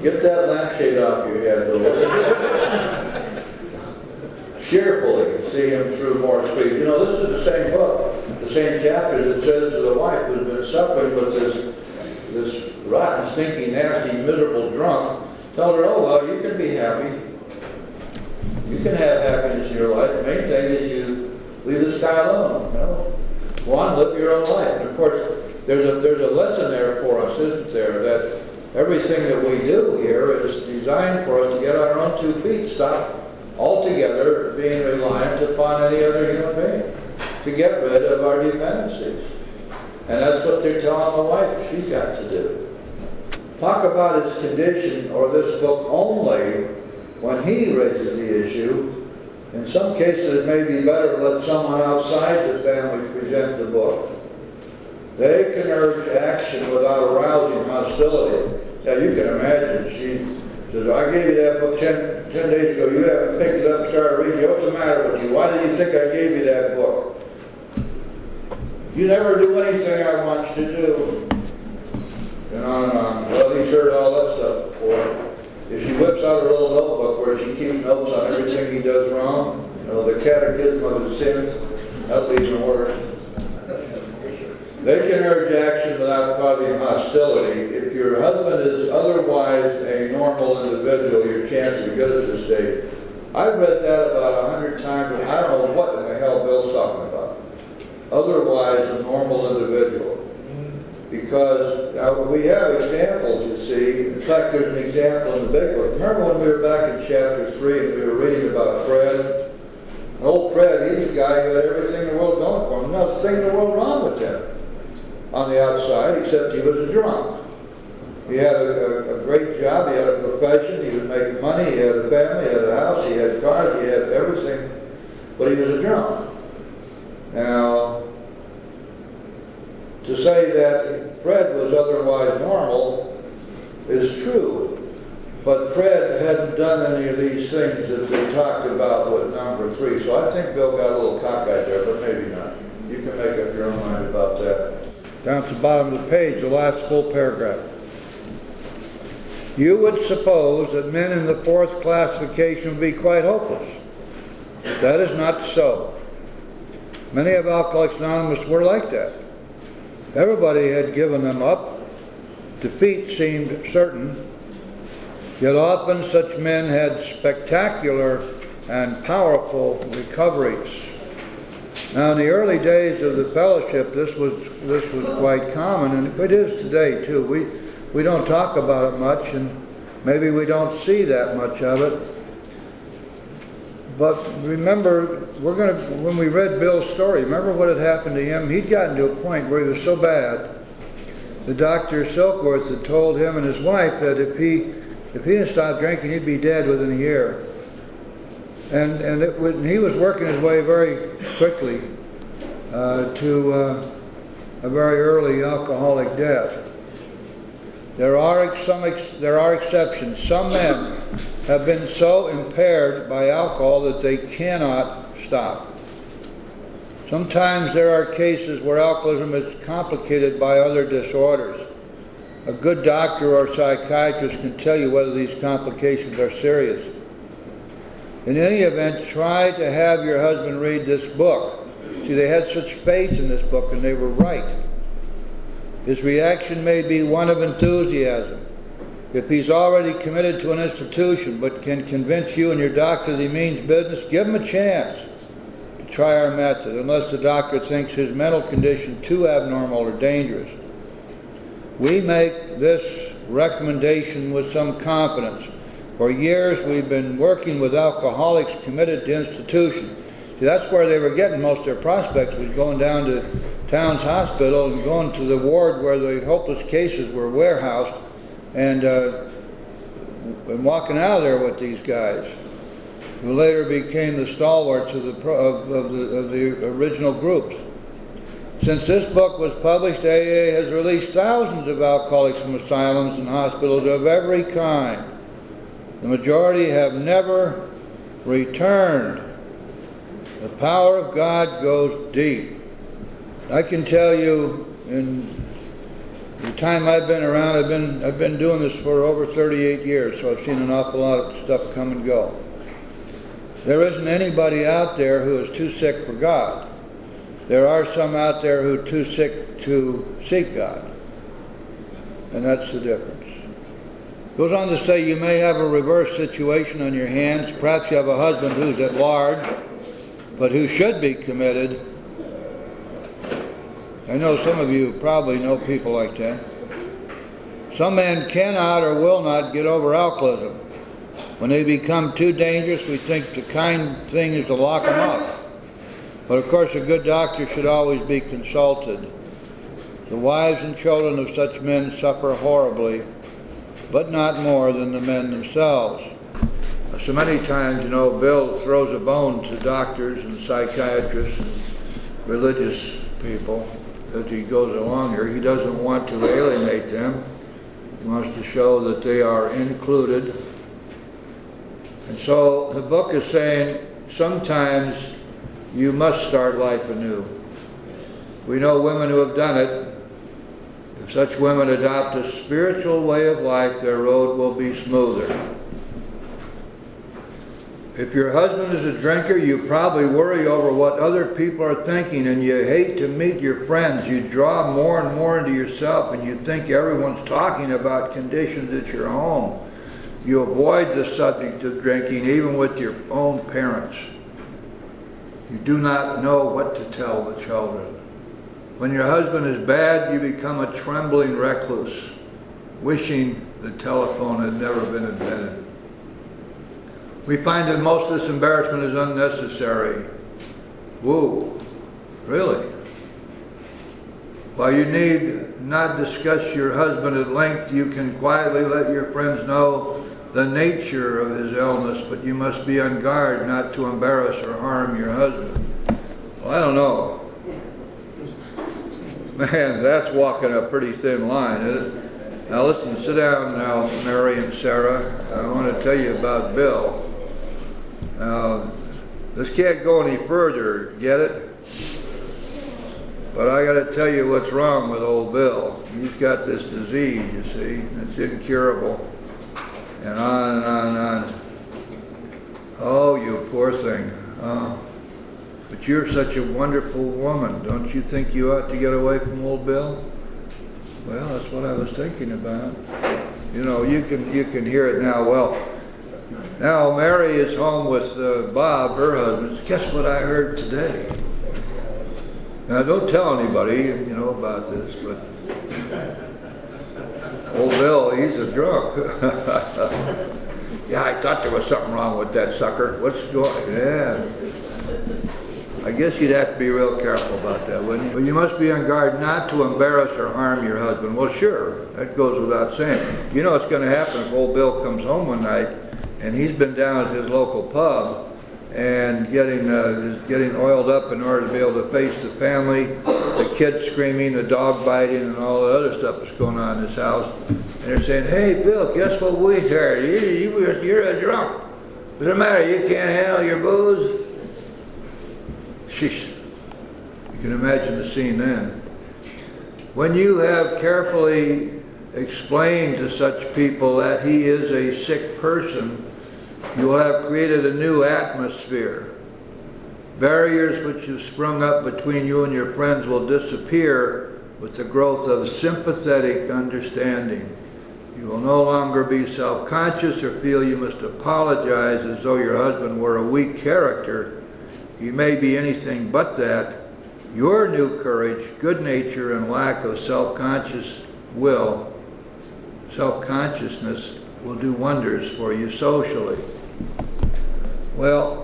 Get that lampshade off your head, Lord. Cheerfully see him through more sprees. You know, this is the same book, the same chapter that says to the wife who's been suffering with this rotten, stinking, nasty, miserable drunk, tell her, oh, well, you can be happy. You can have happiness in your life. The main thing is you leave this guy alone. You know? Go on, live your own life. And of course, there's a lesson there for us, isn't there? That everything that we do here is designed for us to get on our own 2 feet, stop altogether being reliant upon any other human being, to get rid of our dependencies. And that's what they're telling the wife she's got to do. Talk about his condition or this book only when he raises the issue. In some cases it may be better to let someone outside the family present the book. They can urge action without arousing hostility. Now you can imagine, she says, I gave you that book 10 days ago, you haven't picked it up and started reading. What's the matter with you? Why did you think I gave you that book? You never do anything I want you to do. And on and on. Well, he's heard all that stuff before. If she whips out her little notebook where she keeps notes on everything he does wrong, you know, the catechism of his sins, that'll be even worse. They can urge action without causing hostility. If your husband is otherwise a normal individual, your chances are good at this stage. I've read that about 100 times, and I don't know what in the hell Bill's talking about. Otherwise a normal individual. Because now we have examples, you see. In fact, there's an example in the big book. Remember when we were back in chapter 3 and we were reading about Fred? Old Fred, he's a guy who had everything in the world going for him. Not a thing in the world wrong with him on the outside, except he was a drunk. He had a great job, he had a profession, he was making money, he had a family, he had a house, he had cars, he had everything, but he was a drunk. Now, to say that Fred was otherwise normal is true, but Fred hadn't done any of these things that they talked about with number 3, so I think Bill got a little cockeyed there, but maybe not. You can make up your own mind about that. Down at the bottom of the page, the last full paragraph. You would suppose that men in the 4th classification would be quite hopeless. That is not so. Many of Alcoholics Anonymous were like that. Everybody had given them up. Defeat seemed certain. Yet often such men had spectacular and powerful recoveries. Now, in the early days of the fellowship, this was quite common, and it is today too. We don't talk about it much, and maybe we don't see that much of it. But remember, when we read Bill's story, remember what had happened to him? He'd gotten to a point where he was so bad, the Dr. Silkworth had told him and his wife that if he didn't stop drinking, he'd be dead within a year. And he was working his way very quickly to a very early alcoholic death. There are exceptions. Some men have been so impaired by alcohol that they cannot stop. Sometimes there are cases where alcoholism is complicated by other disorders. A good doctor or psychiatrist can tell you whether these complications are serious. In any event, try to have your husband read this book. See, they had such faith in this book, and they were right. His reaction may be one of enthusiasm. If he's already committed to an institution but can convince you and your doctor that he means business, give him a chance to try our method, unless the doctor thinks his mental condition too abnormal or dangerous. We make this recommendation with some confidence. For years we've been working with alcoholics committed to institutions. See, that's where they were getting most of their prospects, was going down to Towns Hospital and going to the ward where the hopeless cases were warehoused, and walking out of there with these guys, who later became the stalwarts of the original groups. Since this book was published, AA has released thousands of alcoholics from asylums and hospitals of every kind. The majority have never returned. The power of God goes deep. I can tell you, in the time I've been around, I've been doing this for over 38 years, so I've seen an awful lot of stuff come and go. There isn't anybody out there who is too sick for God. There are some out there who are too sick to seek God, and that's the difference. Goes on to say, you may have a reverse situation on your hands. Perhaps you have a husband who's at large, but who should be committed. I know some of you probably know people like that. Some men cannot or will not get over alcoholism. When they become too dangerous, we think the kind thing is to lock them up. But of course, a good doctor should always be consulted. The wives and children of such men suffer horribly, but not more than the men themselves. So many times, you know, Bill throws a bone to doctors and psychiatrists and religious people as he goes along here. He doesn't want to alienate them. He wants to show that they are included. And so the book is saying sometimes you must start life anew. We know women who have done it. If such women adopt a spiritual way of life, their road will be smoother. If your husband is a drinker, you probably worry over what other people are thinking, and you hate to meet your friends. You draw more and more into yourself, and you think everyone's talking about conditions at your home. You avoid the subject of drinking, even with your own parents. You do not know what to tell the children. When your husband is bad, you become a trembling recluse, wishing the telephone had never been invented. We find that most of this embarrassment is unnecessary. Whoa, really? While you need not discuss your husband at length, you can quietly let your friends know the nature of his illness, but you must be on guard not to embarrass or harm your husband. Well, I don't know. Man, that's walking a pretty thin line, isn't it? Now listen, sit down now, Mary and Sarah. I want to tell you about Bill. Now, this can't go any further, get it? But I got to tell you what's wrong with old Bill. He's got this disease, you see. It's incurable. And on and on and on. Oh, you poor thing. Oh. But you're such a wonderful woman. Don't you think you ought to get away from old Bill? Well, that's what I was thinking about. You know, you can hear it now. Well, now Mary is home with Bob, her husband. Guess what I heard today? Now, don't tell anybody, you know, about this, but old Bill, he's a drunk. Yeah, I thought there was something wrong with that sucker. What's going on? Yeah. I guess you'd have to be real careful about that, wouldn't you? But you must be on guard not to embarrass or harm your husband. Well, sure, that goes without saying. You know what's going to happen if old Bill comes home one night and he's been down at his local pub and getting oiled up in order to be able to face the family, the kids screaming, the dog biting, and all the other stuff that's going on in this house. And they're saying, "Hey, Bill, guess what we heard? You're a drunk. What's the matter? You can't handle your booze?" Sheesh. You can imagine the scene then. When you have carefully explained to such people that he is a sick person, you will have created a new atmosphere. Barriers which have sprung up between you and your friends will disappear with the growth of sympathetic understanding. You will no longer be self-conscious or feel you must apologize as though your husband were a weak character. He may be anything but that. Your new courage, good nature, and lack of self-consciousness will do wonders for you socially. Well,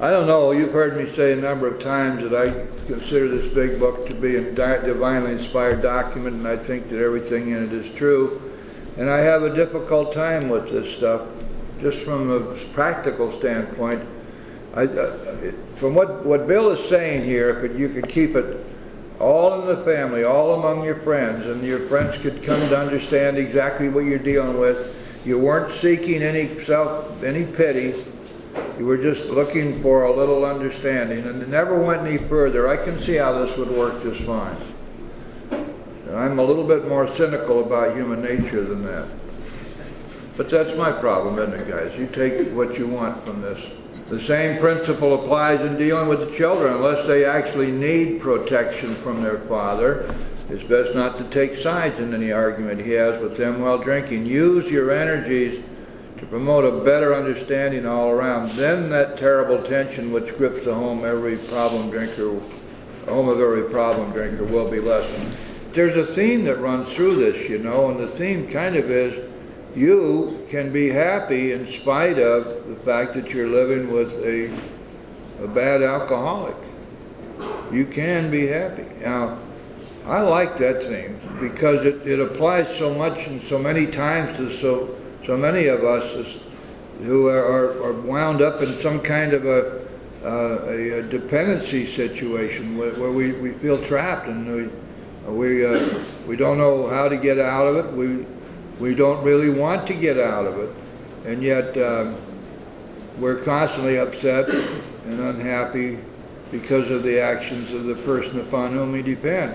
I don't know, you've heard me say a number of times that I consider this big book to be a divinely inspired document, and I think that everything in it is true. And I have a difficult time with this stuff, just from a practical standpoint. From what Bill is saying here, if you could keep it all in the family, all among your friends, and your friends could come to understand exactly what you're dealing with. You weren't seeking any pity. You were just looking for a little understanding, and it never went any further. I can see how this would work just fine. And I'm a little bit more cynical about human nature than that. But that's my problem, isn't it, guys? You take what you want from this. The same principle applies in dealing with the children. Unless they actually need protection from their father, it's best not to take sides in any argument he has with them while drinking. Use your energies to promote a better understanding all around. Then that terrible tension which grips the home of every problem drinker will be lessened. There's a theme that runs through this, you know, and the theme kind of is, you can be happy in spite of the fact that you're living with a bad alcoholic. You can be happy. Now, I like that theme because it applies so much and so many times to so many of us who are wound up in some kind of a dependency situation where we feel trapped and we don't know how to get out of it. We don't really want to get out of it, and yet we're constantly upset and unhappy because of the actions of the person upon whom we depend.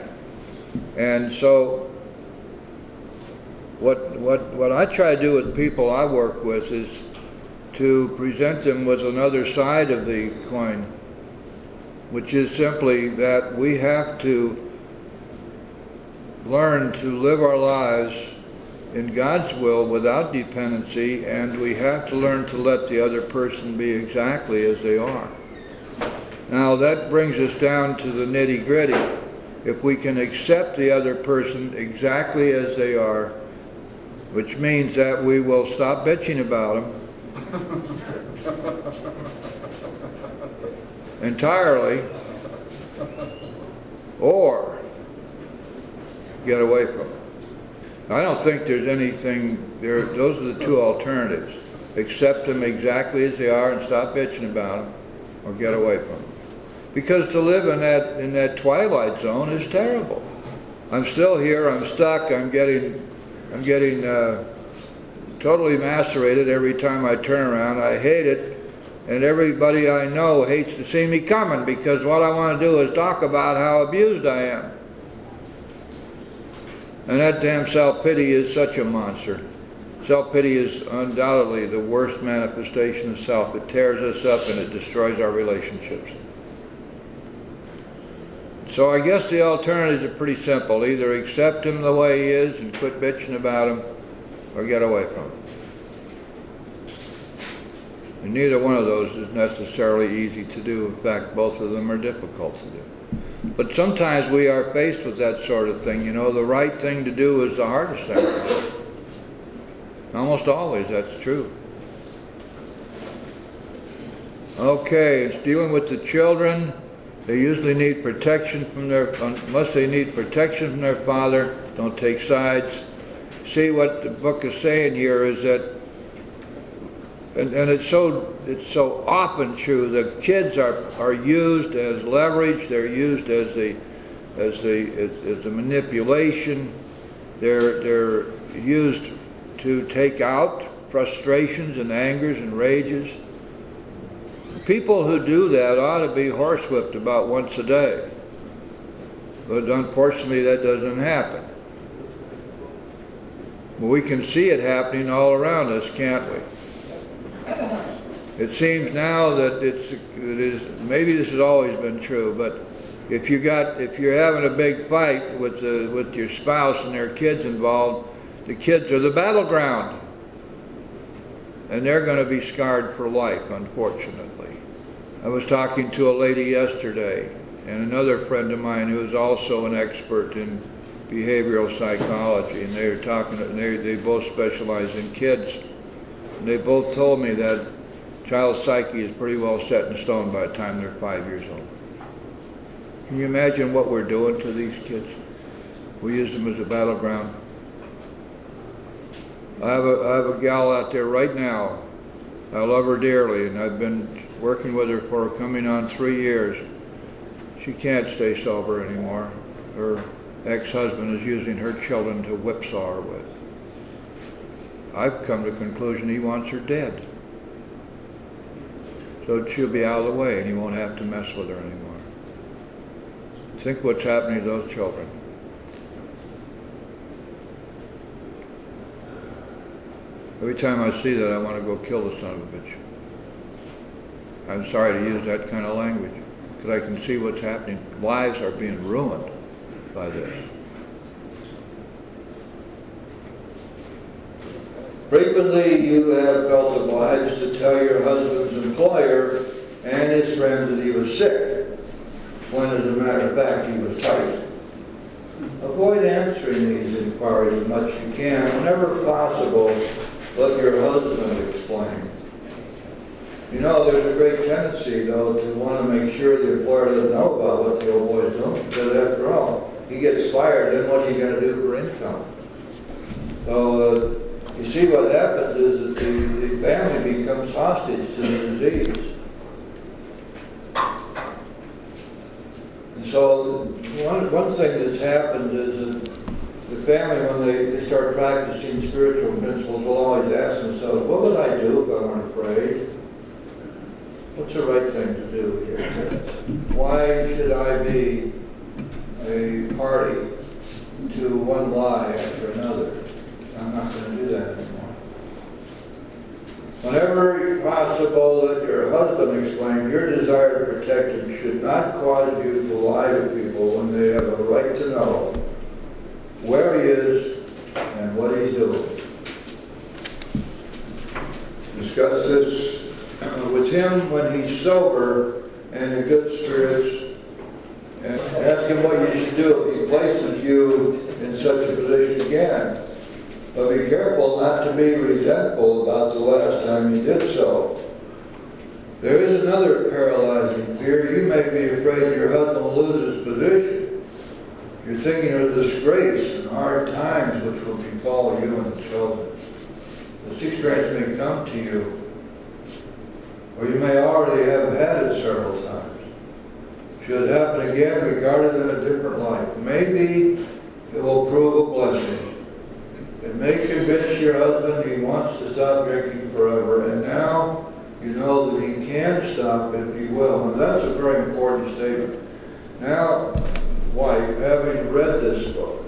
And so what I try to do with people I work with is to present them with another side of the coin, which is simply that we have to learn to live our lives in God's will without dependency, and we have to learn to let the other person be exactly as they are. Now that brings us down to the nitty-gritty. If we can accept the other person exactly as they are, which means that we will stop bitching about them entirely, or get away from them. I don't think there's anything there. Those are the two alternatives. Accept them exactly as they are and stop bitching about them, or get away from them. Because to live in that twilight zone is terrible. I'm still here. I'm stuck. I'm getting totally macerated every time I turn around. I hate it, and everybody I know hates to see me coming because what I want to do is talk about how abused I am. And that damn self-pity is such a monster. Self-pity is undoubtedly the worst manifestation of self. It tears us up and it destroys our relationships. So I guess the alternatives are pretty simple. Either accept him the way he is and quit bitching about him, or get away from him. And neither one of those is necessarily easy to do. In fact, both of them are difficult to do. But sometimes we are faced with that sort of thing. You know, the right thing to do is the hardest thing to do. Almost always that's true. Okay, it's dealing with the children. They usually need protection from unless they need protection from their father, don't take sides. See, what the book is saying here is that and it's so often true. The kids are used as leverage. They're used as the manipulation. They're used to take out frustrations and angers and rages. People who do that ought to be horsewhipped about once a day. But unfortunately, that doesn't happen. We can see it happening all around us, can't we? It seems now that it is, maybe this has always been true, but if you're having a big fight with your spouse and their kids involved, the kids are the battleground. And they're going to be scarred for life, unfortunately. I was talking to a lady yesterday, and another friend of mine who is also an expert in behavioral psychology, and they were talking, and they both specialize in kids. And they both told me that child's psyche is pretty well set in stone by the time they're 5 years old. Can you imagine what we're doing to these kids? We use them as a battleground. I have a gal out there right now. I love her dearly, and I've been working with her for coming on 3 years. She can't stay sober anymore. Her ex-husband is using her children to whipsaw her with. I've come to the conclusion he wants her dead. So she'll be out of the way and he won't have to mess with her anymore. Think what's happening to those children. Every time I see that, I want to go kill the son of a bitch. I'm sorry to use that kind of language, because I can see what's happening. Lives are being ruined by this. Frequently you have felt obliged to tell your husband's employer and his friends that he was sick, when as a matter of fact he was tight. Avoid answering these inquiries as much as you can. Whenever possible, let your husband explain. You know, there's a great tendency, though, to want to make sure the employer doesn't know about what the old boy's doing, because after all, he gets fired, then what are you going to do for income? So, you see what happens is that the family becomes hostage to the disease. And so, one thing that's happened is that the family, when they start practicing spiritual principles, will always ask themselves, what would I do if I weren't afraid? What's the right thing to do here? Why should I be a party to one lie after another? I'm not going to do that anymore. Whenever possible, let your husband explain your desire to protect him should not cause you to lie to people when they have a right to know where he is and what he's doing. Discuss this with him when he's sober and in good spirits, and ask him what you should do if he places you in such a position again. But be careful not to be resentful about the last time you did so. There is another paralyzing fear. You may be afraid your husband will lose his position. You're thinking of disgrace and hard times which will befall you and the children. This experience may come to you, or you may already have had it several times. Should it happen again, regard it in a different light. Maybe it will prove a blessing. It may convince your husband he wants to stop drinking forever, and now you know that he can stop if he will. And that's a very important statement. Now, wife, having read this book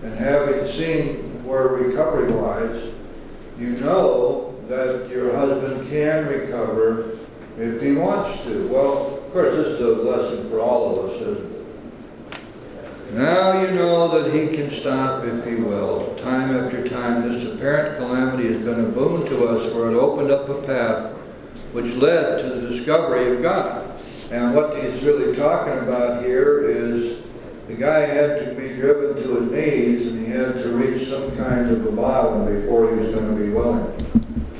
and having seen where recovery lies, you know that your husband can recover if he wants to. Well, of course, this is a lesson for all of us, isn't it? Now you know that he can stop if he will. Time after time, this apparent calamity has been a boon to us, for it opened up a path which led to the discovery of God. And what he's really talking about here is the guy had to be driven to his knees, and he had to reach some kind of a bottom before he was going to be willing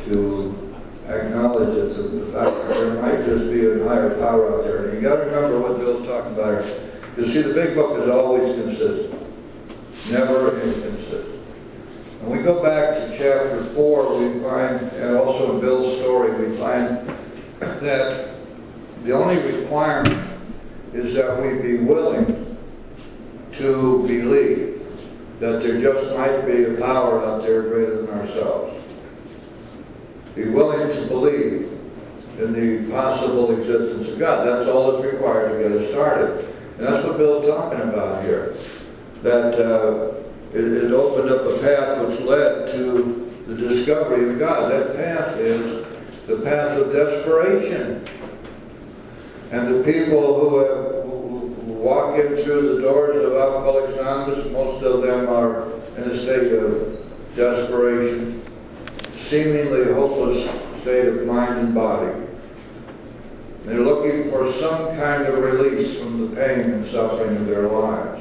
to acknowledge that the fact that there might just be a higher power out there. And you got to remember what Bill's talking about here. You see, the big book is always consistent, never inconsistent. When we go back to chapter 4, we find, and also in Bill's story, we find that the only requirement is that we be willing to believe that there just might be a power out there greater than ourselves. Be willing to believe in the possible existence of God. That's all that's required to get us started. And that's what Bill's talking about here. That it opened up a path which led to the discovery of God. That path is the path of desperation. And the people who walk in through the doors of Alcoholics Anonymous, most of them are in a state of desperation, seemingly hopeless state of mind and body. They're looking for some kind of release from the pain and suffering of their lives.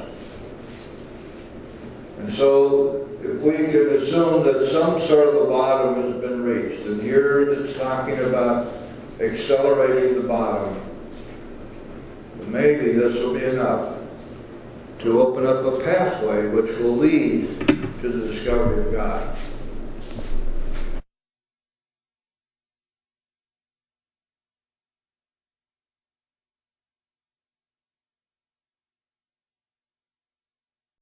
And so, if we can assume that some sort of a bottom has been reached, and here it's talking about accelerating the bottom, maybe this will be enough to open up a pathway which will lead to the discovery of God.